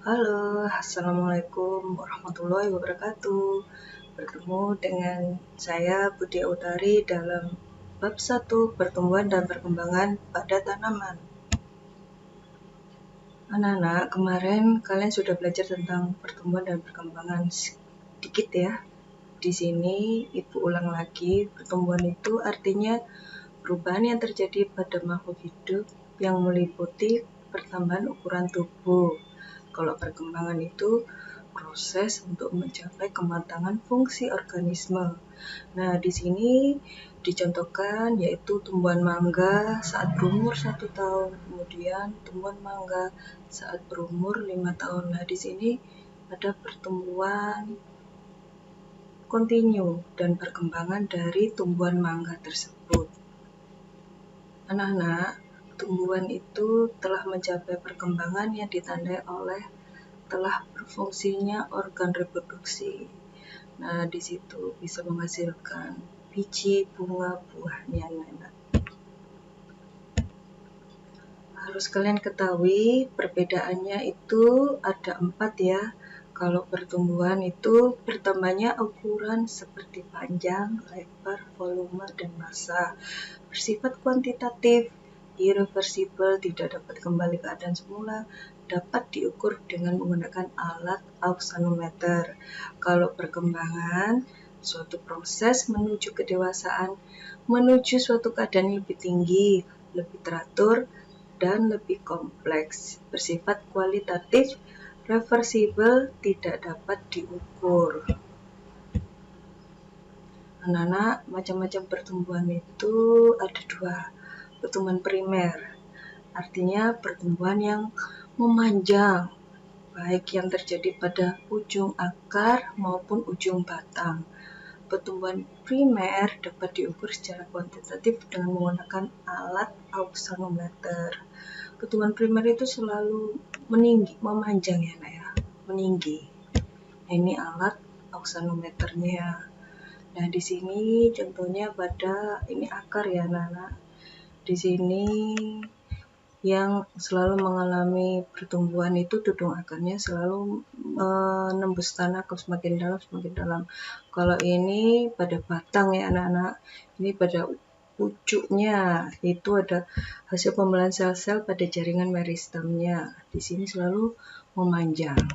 Halo, Assalamualaikum warahmatullahi wabarakatuh. Bertemu dengan saya Budi Utari dalam bab 1 pertumbuhan dan perkembangan pada tanaman. Anak-anak, kemarin kalian sudah belajar tentang pertumbuhan dan perkembangan sedikit ya. Di sini Ibu ulang lagi, pertumbuhan itu artinya perubahan yang terjadi pada makhluk hidup yang meliputi pertambahan ukuran tubuh. Kalau perkembangan itu proses untuk mencapai kematangan fungsi organisme. Nah, di sini dicontohkan yaitu tumbuhan mangga saat berumur 1 tahun, kemudian tumbuhan mangga saat berumur 5 tahun. Nah, di sini ada pertumbuhan kontinu dan perkembangan dari tumbuhan mangga tersebut. Anak-anak, tumbuhan itu telah mencapai perkembangan yang ditandai oleh telah berfungsinya organ reproduksi. Nah, di situ bisa menghasilkan biji, bunga, buahnya, anak-anak. Harus kalian ketahui perbedaannya itu ada 4 ya. Kalau pertumbuhan itu bertambahnya ukuran seperti panjang, lebar, volume, dan massa. Bersifat kuantitatif, irreversibel, tidak dapat kembali ke keadaan semula, dapat diukur dengan menggunakan alat auxanometer. Kalau perkembangan, suatu proses menuju kedewasaan, menuju suatu keadaan yang lebih tinggi, lebih teratur, dan lebih kompleks. Bersifat kualitatif, reversibel, tidak dapat diukur. Anak-anak, macam-macam pertumbuhan itu ada 2. Pertumbuhan primer, artinya pertumbuhan yang memanjang, baik yang terjadi pada ujung akar maupun ujung batang. Pertumbuhan primer dapat diukur secara kuantitatif dengan menggunakan alat auxanometer. Pertumbuhan primer itu selalu meninggi, memanjang ya, Nak ya, meninggi. Ini alat auxanometernya. Nah, di sini contohnya pada ini akar ya, anak-anak. Di sini yang selalu mengalami pertumbuhan itu dudung akarnya selalu menembus tanah ke semakin dalam. Kalau ini pada batang ya, anak-anak. Ini pada pucuknya itu ada hasil pembelahan sel-sel pada jaringan meristemnya. Di sini selalu memanjang.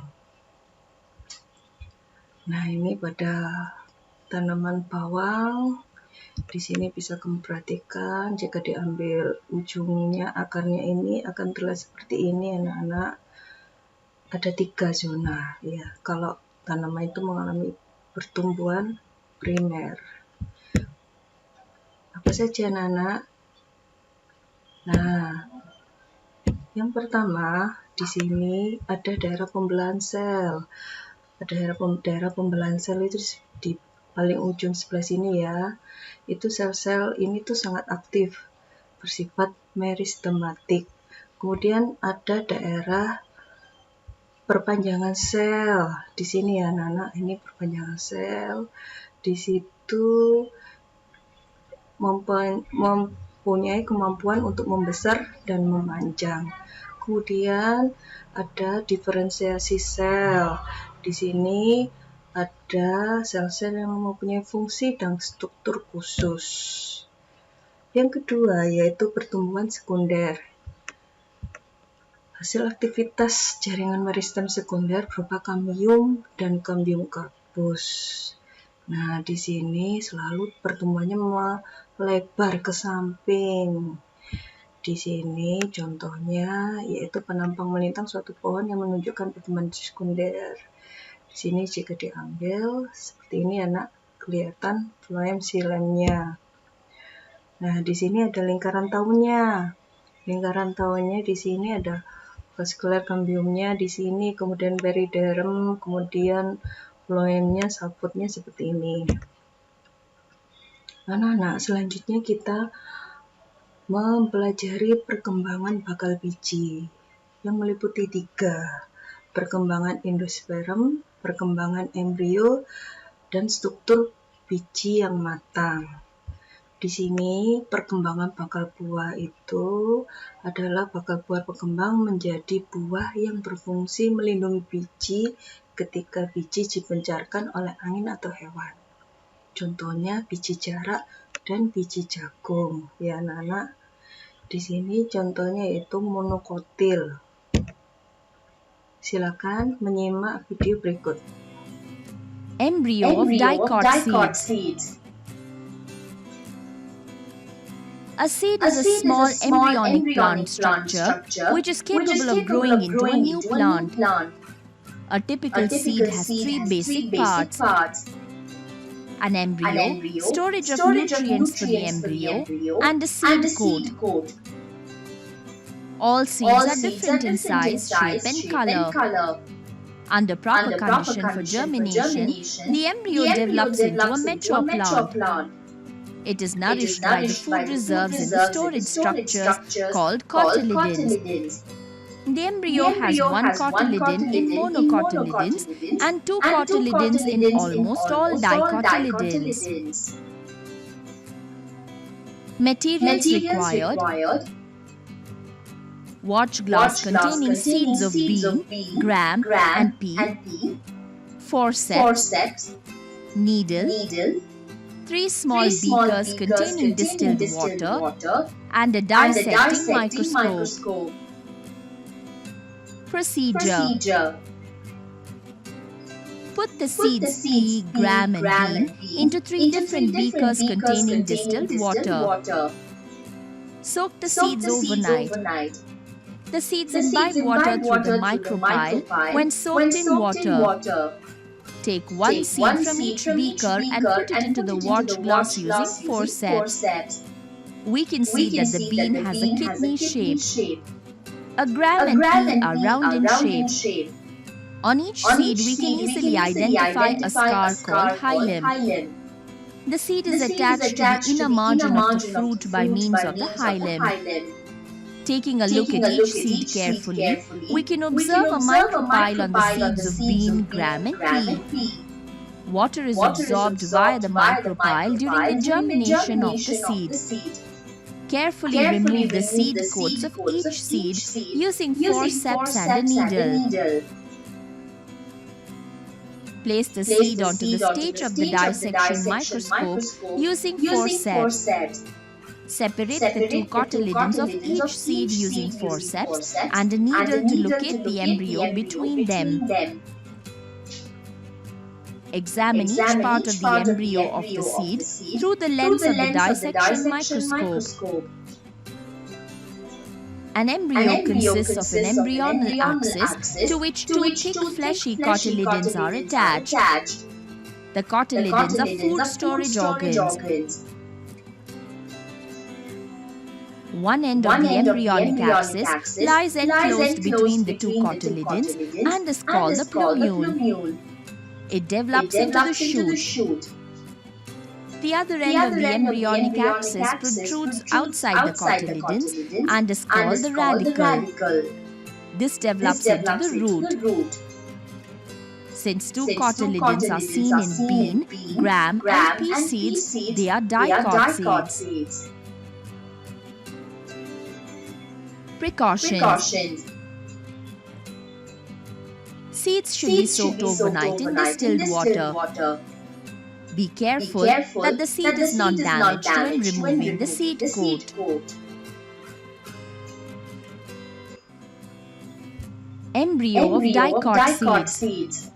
Nah, ini pada tanaman bawang. Di sini bisa kamu perhatikan jika diambil ujungnya akarnya ini akan terlihat seperti ini, anak-anak. Ada 3 zona ya. Kalau tanaman itu mengalami pertumbuhan primer. Apa saja, anak-anak? Nah, yang pertama di sini ada daerah pembelahan sel. Daerah pembelahan sel itu di paling ujung sebelah sini ya. Itu sel-sel ini tuh sangat aktif, bersifat meristematik. Kemudian ada daerah perpanjangan sel. Di sini ya, anak-anak, ini perpanjangan sel. Di situ mempunyai kemampuan untuk membesar dan memanjang. Kemudian ada diferensiasi sel. Di sini ada sel-sel yang mempunyai fungsi dan struktur khusus. Yang kedua yaitu pertumbuhan sekunder. Hasil aktivitas jaringan meristem sekunder berupa kambium dan kambium corpus. Nah, di sini selalu pertumbuhannya melebar ke samping. Di sini contohnya yaitu penampang melintang suatu pohon yang menunjukkan pertumbuhan sekunder. Di sini jika diambil seperti ini, anak, kelihatan phloem xylemnya. Nah, di sini ada lingkaran tahunnya. Lingkaran tahunnya di sini ada vascular cambiumnya di sini, kemudian periderm, kemudian phloemnya, saputnya seperti ini. Anak-anak, selanjutnya kita mempelajari perkembangan bakal biji yang meliputi 3. Perkembangan endosperm, perkembangan embrio, dan struktur biji yang matang. Di sini perkembangan bakal buah itu adalah bakal buah berkembang menjadi buah yang berfungsi melindungi biji ketika biji dipencarkan oleh angin atau hewan. Contohnya biji jarak dan biji jagung. Ya anak-anak, di sini contohnya yaitu monokotil. Silakan menyimak video berikut. Embryo of dicot seeds. A seed is a small embryonic plant structure which is capable of growing into a new plant. A typical seed has three basic parts: an embryo, storage of nutrients for the embryo, and a seed coat. All seeds are different in size, shape, and color. Under proper condition for germination, the embryo develops into a mature plant. It is nourished by the food reserves in the storage structures called cotyledons. The embryo has one cotyledon in monocotyledons and two cotyledons in almost all dicotyledons. Materials required: watch glass containing seeds of bean, gram and pea, forceps, needle, 3 small beakers containing distilled water, and a dissecting microscope. Procedure: put the seeds pea, gram and bean into 3 different beakers containing distilled water. Soak the seeds overnight. The seeds imbibe water through the micropyle when soaked in water. Take one seed from each beaker and put it into the watch glass using forceps. We can see that the bean has a kidney shape. A gram and pea are round in shape. On each seed, we can easily identify a scar called hilum. The seed is attached to the inner margin of the fruit by means of the hilum. Taking a look at each seed carefully, we can observe a micropyle on the seeds of bean, gram and pea. Water is absorbed via the micropyle during the germination of the seed. Carefully remove the seed coats of each seed using forceps and a needle. Place the seed onto the stage of the dissection microscope using forceps. Separate the 2 cotyledons of each seed using forceps and a needle to locate the embryo between them. Examine each part of the embryo of the seed through the lens of the dissection microscope. An embryo consists of an embryonal axis to which 2 thick fleshy cotyledons are attached. The cotyledons are food storage organs. One end of the embryonic axis lies enclosed between the 2 cotyledons and is called the plumule. It develops into the shoot. The other end of the embryonic axis protrudes outside the cotyledons and is called the radicle. This develops into the root. Since 2 cotyledons are seen in bean, gram and pea seeds, they are dicot seeds. Precautions: seeds should be soaked overnight in distilled water. Be careful that the seed is not damaged when removing the seed coat. Embryo of dicot seeds.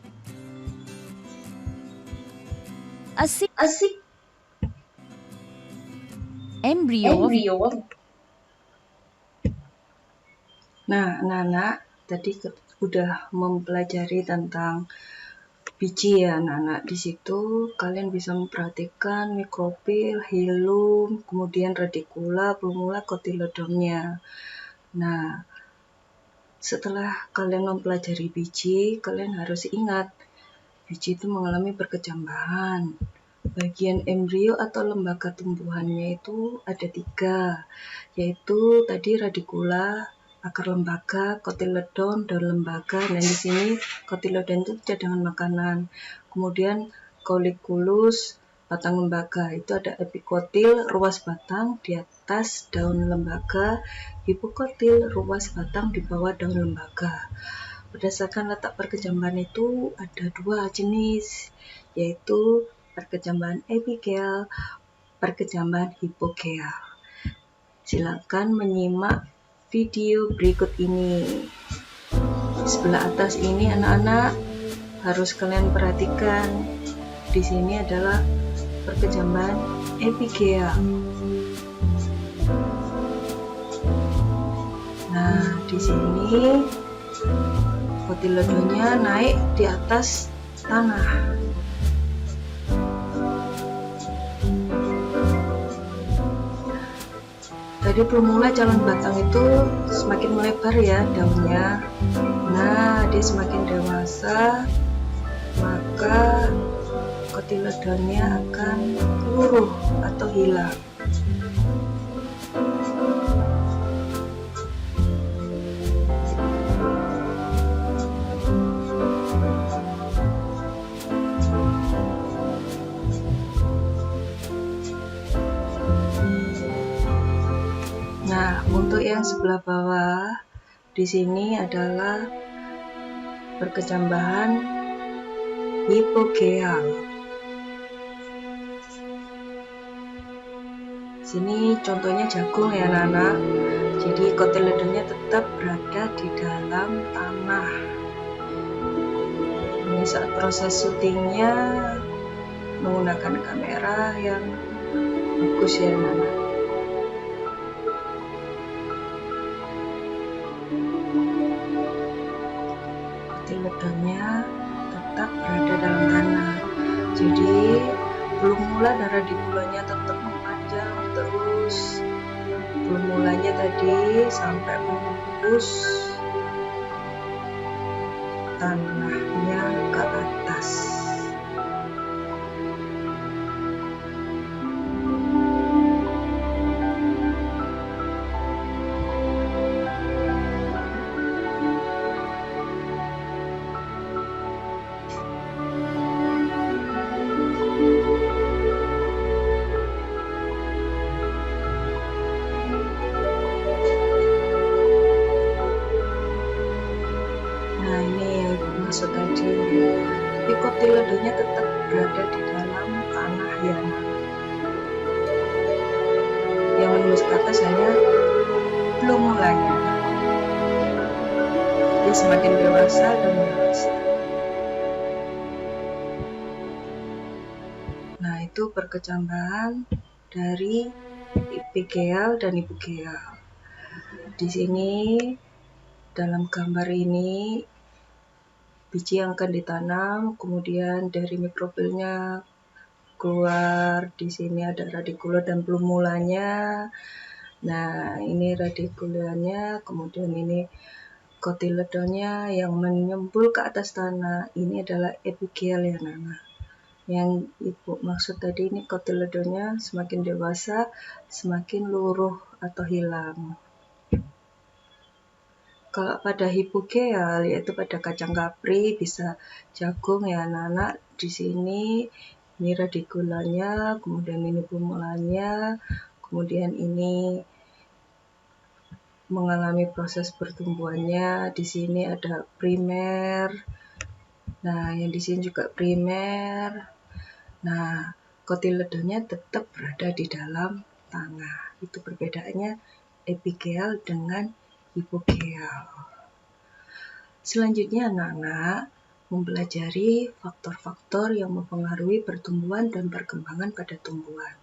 Embryo of Nah, anak-anak tadi udah mempelajari tentang biji ya anak-anak. Di situ kalian bisa memperhatikan mikrofil, hilum, kemudian radikula, plumula, kotiledonnya. Nah, setelah kalian mempelajari biji, kalian harus ingat biji itu mengalami perkecambahan. Bagian embrio atau lembaga tumbuhannya itu ada 3, yaitu tadi radikula, akar lembaga, kotiledon, daun lembaga. Nah, di sini kotiledon itu cadangan makanan. Kemudian cauliculus, batang lembaga. Itu ada epikotil, ruas batang di atas daun lembaga, hipokotil, ruas batang di bawah daun lembaga. Berdasarkan letak perkejambahan itu ada 2 jenis, yaitu perkejambahan epikeal, perkejambahan hipokeal. Silakan menyimak video berikut ini. Di sebelah atas ini anak-anak harus kalian perhatikan. Di sini adalah perkejambahan epikeal. Nah, di sini kotiledonya naik di atas tanah. Tadi belum mulai calon batang itu semakin melebar ya daunnya. Nah, dia semakin dewasa, maka kotiledonnya akan luruh atau hilang. Nah, untuk yang sebelah bawah di sini adalah perkejambahan hipokeal. Sini contohnya jagung ya anak-anak. Jadi kotiledonnya tetap berada di dalam tanah. Ini saat proses syutingnya menggunakan kamera yang bagus ya anak-anak. Kotiledonnya tetap berada dalam tanah. Jadi belum mulai darah di bulannya tetap memanjang terus. Belum mulainya tadi sampai menembus tanahnya ke atas. Nah, ini yang maksud tadi. Tapi kotiledonnya tetap berada di dalam tanah ya. Yang menembus ke atas hanya belum mulainya. Dia semakin dewasa dan dewasa. Nah, itu perkejambahan dari epikeal dan hipokeal. Di sini dalam gambar ini biji yang akan ditanam, kemudian dari mikrofilnya keluar. Di sini ada radikula dan belum mulanya. Nah, ini radikulanya, kemudian ini kotiledonnya yang menyembul ke atas tanah. Ini adalah epikeal ya anak-anak. Yang ibu maksud tadi ini kotiledonnya semakin dewasa, semakin luruh atau hilang. Kalau pada hipokeal, yaitu pada kacang kapri, bisa jagung ya anak-anak. Di sini ini radikulanya, kemudian ini bumulanya, kemudian ini mengalami proses pertumbuhannya. Di sini ada primer. Nah, yang di sini juga primer. Nah, kotiledonnya tetap berada di dalam tanah. Itu perbedaannya epikeal dengan hipokeal. Selanjutnya anak-anak mempelajari faktor-faktor yang mempengaruhi pertumbuhan dan perkembangan pada tumbuhan.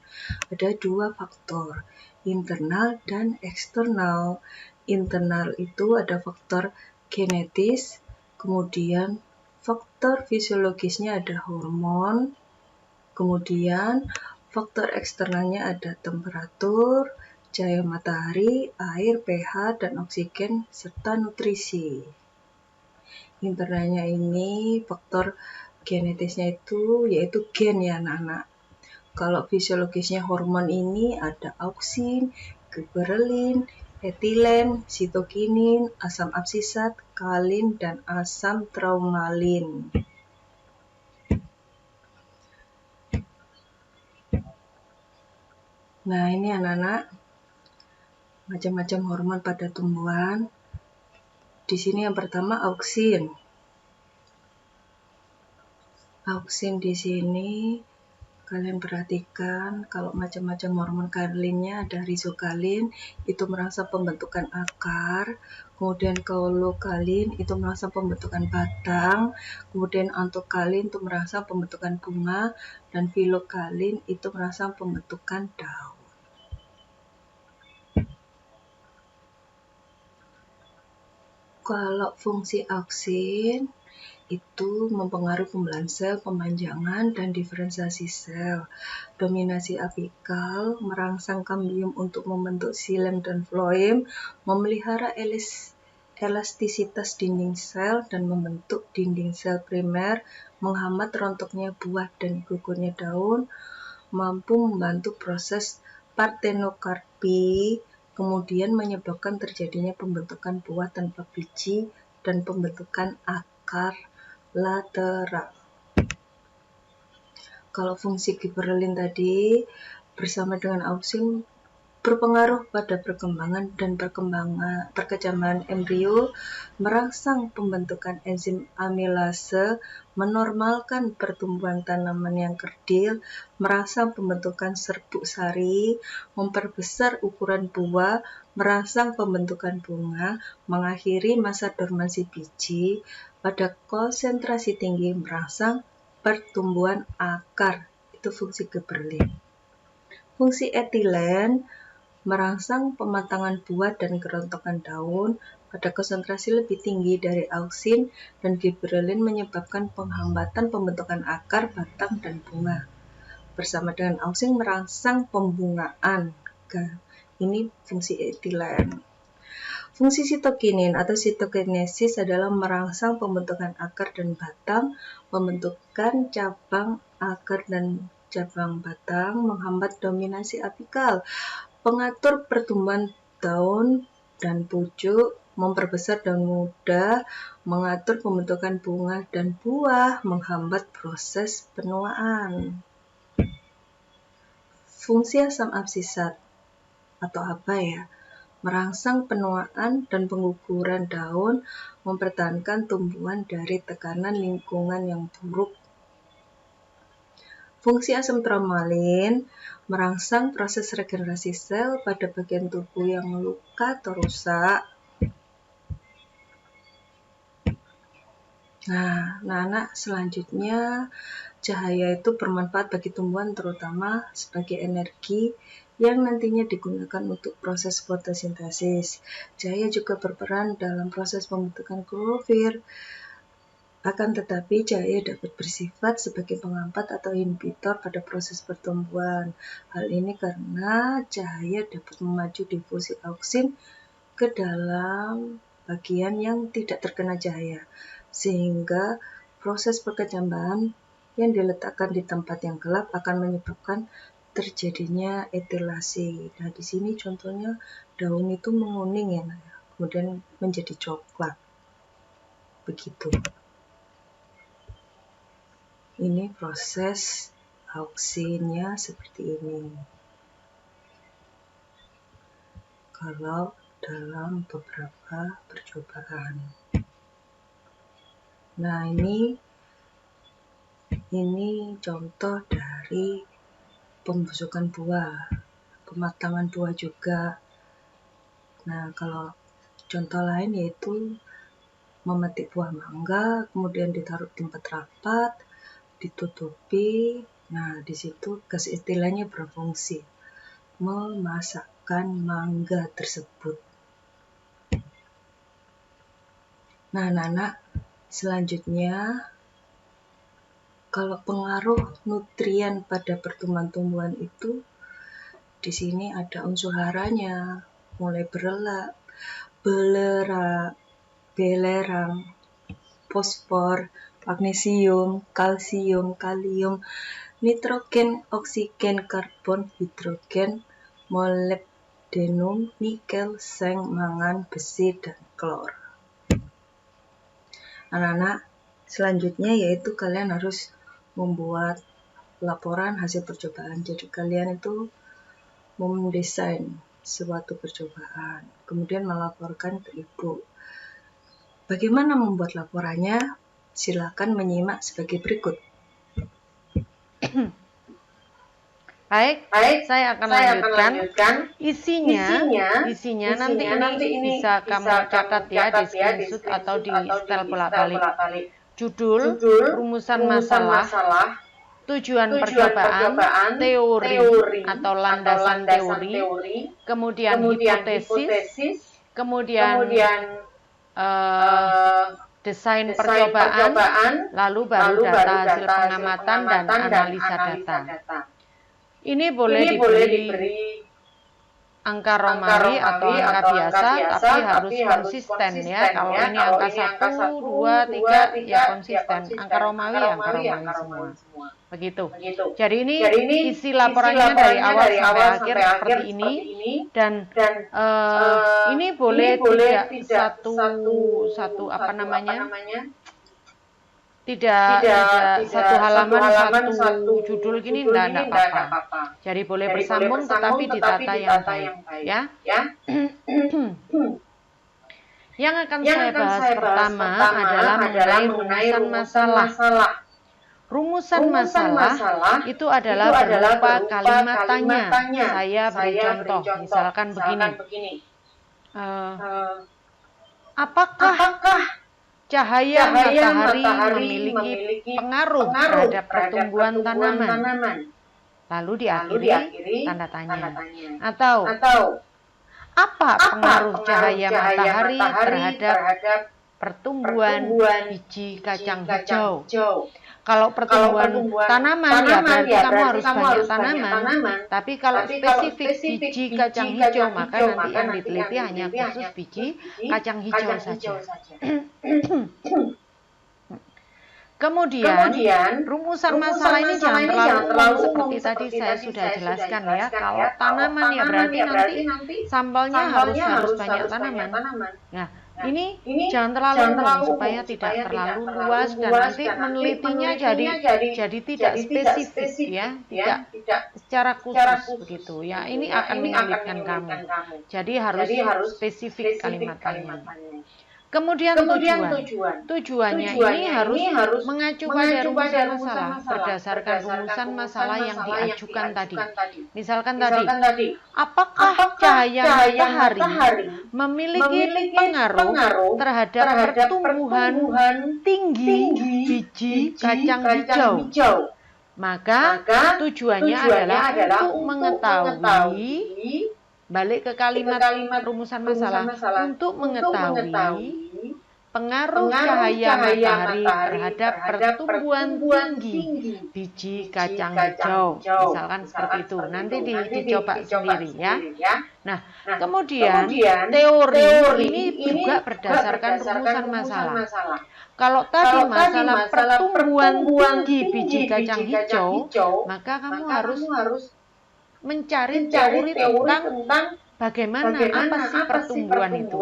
Ada 2 faktor, internal dan eksternal. Internal itu ada faktor genetis, kemudian faktor fisiologisnya ada hormon, kemudian faktor eksternalnya ada temperatur, cahaya matahari, air, pH, dan oksigen, serta nutrisi. Internalnya ini faktor genetisnya itu yaitu gen ya anak-anak. Kalau fisiologisnya hormon ini ada auksin, giberelin, etilen, sitokinin, asam absisat, kalin, dan asam traumalin. Nah, ini anak-anak, macam-macam hormon pada tumbuhan. Di sini yang pertama auksin. Auksin di sini kalian perhatikan kalau macam-macam hormon kalinnya ada rizokalin itu merangsang pembentukan akar, kemudian kaulokalin itu merangsang pembentukan batang, kemudian antokalin itu merangsang pembentukan bunga, dan filokalin itu merangsang pembentukan daun. Kalau fungsi auksin itu mempengaruhi pembelahan sel, pemanjangan, dan diferensiasi sel. Dominasi apikal merangsang kambium untuk membentuk xilem dan floem, memelihara elastisitas dinding sel, dan membentuk dinding sel primer, menghambat rontoknya buah dan gugurnya daun, mampu membantu proses partenokarpi, kemudian menyebabkan terjadinya pembentukan buah tanpa biji dan pembentukan akar lateral. Kalau fungsi giberelin tadi bersama dengan auksin berpengaruh pada perkembangan dan perkembangan embrio, merangsang pembentukan enzim amilase, menormalkan pertumbuhan tanaman yang kerdil, merangsang pembentukan serbuk sari, memperbesar ukuran buah, merangsang pembentukan bunga, mengakhiri masa dormansi biji, pada konsentrasi tinggi merangsang pertumbuhan akar. Itu fungsi giberelin. Fungsi etilen merangsang pematangan buah dan kerontokan daun pada konsentrasi lebih tinggi dari auksin, dan giberelin menyebabkan penghambatan pembentukan akar, batang, dan bunga. Bersama dengan auksin merangsang pembungaan. Ini fungsi etilen. Fungsi sitokinin atau sitokinesis adalah merangsang pembentukan akar dan batang, pembentukan cabang akar dan cabang batang, menghambat dominasi apikal, pengatur pertumbuhan daun dan pucuk, memperbesar daun muda, mengatur pembentukan bunga dan buah, menghambat proses penuaan. Fungsi asam absisat atau apa ya? Merangsang penuaan dan pengguguran daun, mempertahankan tumbuhan dari tekanan lingkungan yang buruk. Fungsi asam tromalin merangsang proses regenerasi sel pada bagian tubuh yang luka atau rusak. Nah, anak selanjutnya cahaya itu bermanfaat bagi tumbuhan terutama sebagai energi yang nantinya digunakan untuk proses fotosintesis. Cahaya juga berperan dalam proses pembentukan klorofil. Akan tetapi cahaya dapat bersifat sebagai penghambat atau inhibitor pada proses pertumbuhan. Hal ini karena cahaya dapat memacu difusi auksin ke dalam bagian yang tidak terkena cahaya, sehingga proses perkecambahan yang diletakkan di tempat yang gelap akan menyebabkan terjadinya etilasi. Nah, di sini contohnya daun itu menguning ya, kemudian menjadi coklat. Begitu. Ini proses auksinnya seperti ini. Kalau dalam beberapa percobaan. Nah, ini contoh dari pembusukan buah, pematangan buah juga. Nah, kalau contoh lain yaitu memetik buah mangga, kemudian ditaruh di tempat rapat, ditutupi. Nah, di situ gas etilennya berfungsi memasakkan mangga tersebut. Nah, anak-anak, selanjutnya kalau pengaruh nutrien pada pertumbuhan tumbuhan itu di sini ada unsur haranya, mulai belerang, fosfor, magnesium, kalsium, kalium, nitrogen, oksigen, karbon, hidrogen, molybdenum, nikel, seng, mangan, besi, dan klor. Anak-anak, selanjutnya yaitu kalian harus membuat laporan hasil percobaan. Jadi kalian itu mendesain suatu percobaan, kemudian melaporkan ke ibu. Bagaimana membuat laporannya? Silakan menyimak sebagai berikut. Baik, saya akan lanjutkan. Isinya nanti ini bisa kamu catat ya di screenshot atau di setel bolak-balik. Judul, rumusan masalah, tujuan percobaan, teori atau landasan teori, kemudian hipotesis, kemudian desain percobaan, lalu baru data hasil pengamatan dan analisa data. Ini boleh diberi angka Romawi atau angka biasa, tapi harus konsisten ya. Kalau ini angka 1, 2, 3 ya konsisten. Angka Romawi semua. Begitu. Jadi ini isi laporannya dari awal sampai akhir seperti ini. Dan ini boleh tidak tidak satu halaman satu judul gini enggak apa-apa. Jadi boleh bersambung tetapi ditata yang baik ya. Yang akan saya bahas pertama adalah mengenai rumusan masalah. Rumusan masalah itu adalah berupa kalimat tanya. Saya beri contoh, misalkan begini. Apakah cahaya matahari memiliki pengaruh terhadap pertumbuhan tanaman? Lalu diakhiri tanda tanya. Atau apa pengaruh cahaya matahari terhadap pertumbuhan biji kacang hijau? Kalau pertumbuhan tanaman ya berarti kamu harus banyak tanaman. Tapi kalau spesifik biji kacang hijau maka nanti yang diteliti hanya khusus biji kacang hijau saja. Kemudian rumusan masalah ini jangan terlalu seperti tadi saya sudah jelaskan ya. Kalau tanaman ya berarti nanti sampelnya harus banyak tanaman. Nah, ini jangan terlalu supaya tidak terlalu luas dan nanti menelitinya jadi tidak spesifik ya, tidak secara khusus begitu ya. Ini akan menyulitkan kamu. Jadi harus spesifik kalimat-kalimatnya. Kemudian tujuannya ini harus mengacu pada rumusan masalah berdasarkan rumusan masalah yang diajukan tadi. Misalkan tadi, apakah cahaya matahari memiliki pengaruh terhadap pertumbuhan tinggi biji kacang hijau? Maka tujuannya adalah untuk mengetahui, balik ke kalimat rumusan masalah, untuk mengetahui pengaruh cahaya matahari terhadap pertumbuhan tinggi biji kacang hijau. Misalkan seperti itu. Nanti dicoba sendiri ya. Nah, kemudian teori ini juga berdasarkan rumusan masalah. Kalau tadi masalah pertumbuhan tinggi biji kacang hijau, maka kamu harus mencari teori tentang bagaimana, apa sih pertumbuhan itu?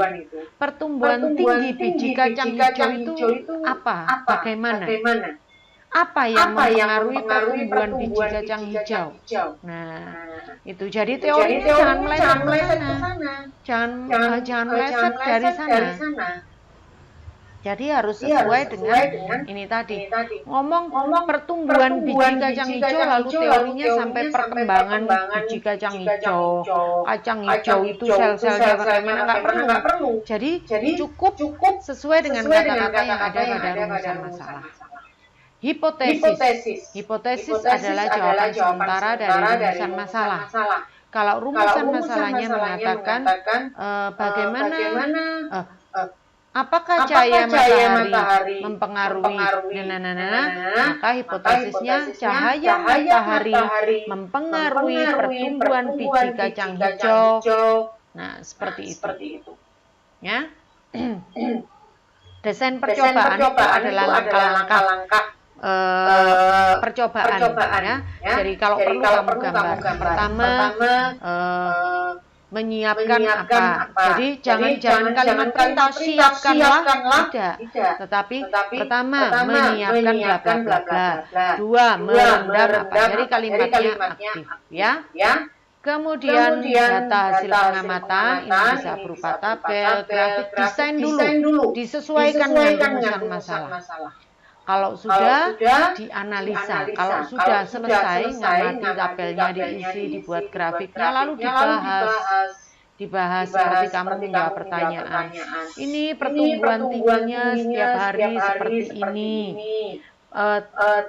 Pertumbuhan tinggi biji kacang hijau itu apa? Bagaimana? Apa yang mempengaruhi pertumbuhan biji kacang hijau? Nah, itu jadi teorinya jangan meleset ke sana. Jangan meleset dari sana. Jadi harus sesuai dengan ini tadi. Ngomong pertumbuhan biji kacang hijau lalu teorinya sampai perkembangan biji kacang hijau. Kacang hijau itu sel-selnya bagaimana, nggak perlu. Jadi cukup sesuai dengan kata-kata yang ada pada rumusan masalah. Hipotesis adalah jawaban sementara dari rumusan masalah. Kalau rumusan masalahnya mengatakan bagaimana apakah cahaya matahari mempengaruhi maka hipotesisnya cahaya matahari mempengaruhi pertumbuhan biji kacang hijau. Nah, seperti itu. Ya. Desain percobaan itu adalah langkah-langkah percobaan ya. Jadi kalau perlu kamu gambar. Pertama menyiapkan apa. Jadi jangan kalimat perintah siapkanlah, tidak. Tetapi pertama menyiapkan bla bla bla bla. Dua merendam apa. Jadi kalimatnya aktif ya. Kemudian data hasil pengamatan ini bisa berupa tabel, grafik, desain dulu, disesuaikan dengan rumusan masalah. Kalau sudah dianalisa, kalau sudah selesai ngamati tabelnya diisi, dibuat grafiknya, lalu dibahas seperti kamu menjawab pertanyaan. Ini pertumbuhan tingginya setiap hari seperti ini.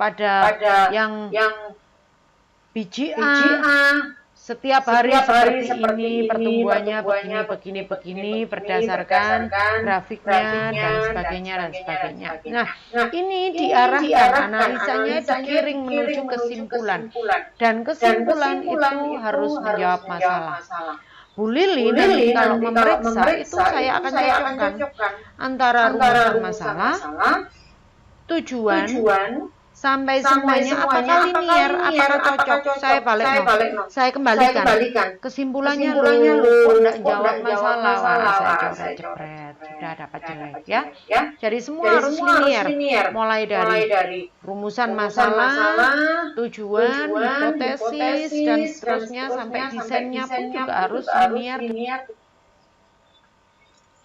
Pada yang biji A setiap hari seperti ini, pertumbuhannya begini berdasarkan grafiknya dan sebagainya. Nah, ini diarahkan, analisanya digiring menuju kesimpulan, dan kesimpulan itu harus menjawab masalah. Bu Lili nanti kalau memeriksa itu saya akan cocokkan antara rumusan masalah, tujuan, sampai semuanya apakah linier, apakah cocok. Saya balik saya kembalikan. Kesimpulannya kok enggak jawab masalah. Wah, saya coret-coret. Sudah dapat jelek ya. Jadi semua harus linier. Mulai dari rumusan masalah, tujuan, hipotesis dan seterusnya sampai desainnya pun juga harus linier.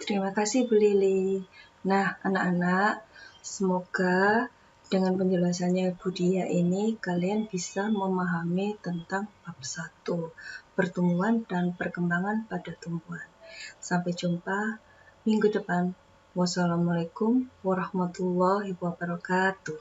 Terima kasih Bu Lili. Nah, anak-anak, semoga dengan penjelasannya Bu Dia ini, kalian bisa memahami tentang bab 1, pertumbuhan dan perkembangan pada tumbuhan. Sampai jumpa minggu depan. Wassalamualaikum warahmatullahi wabarakatuh.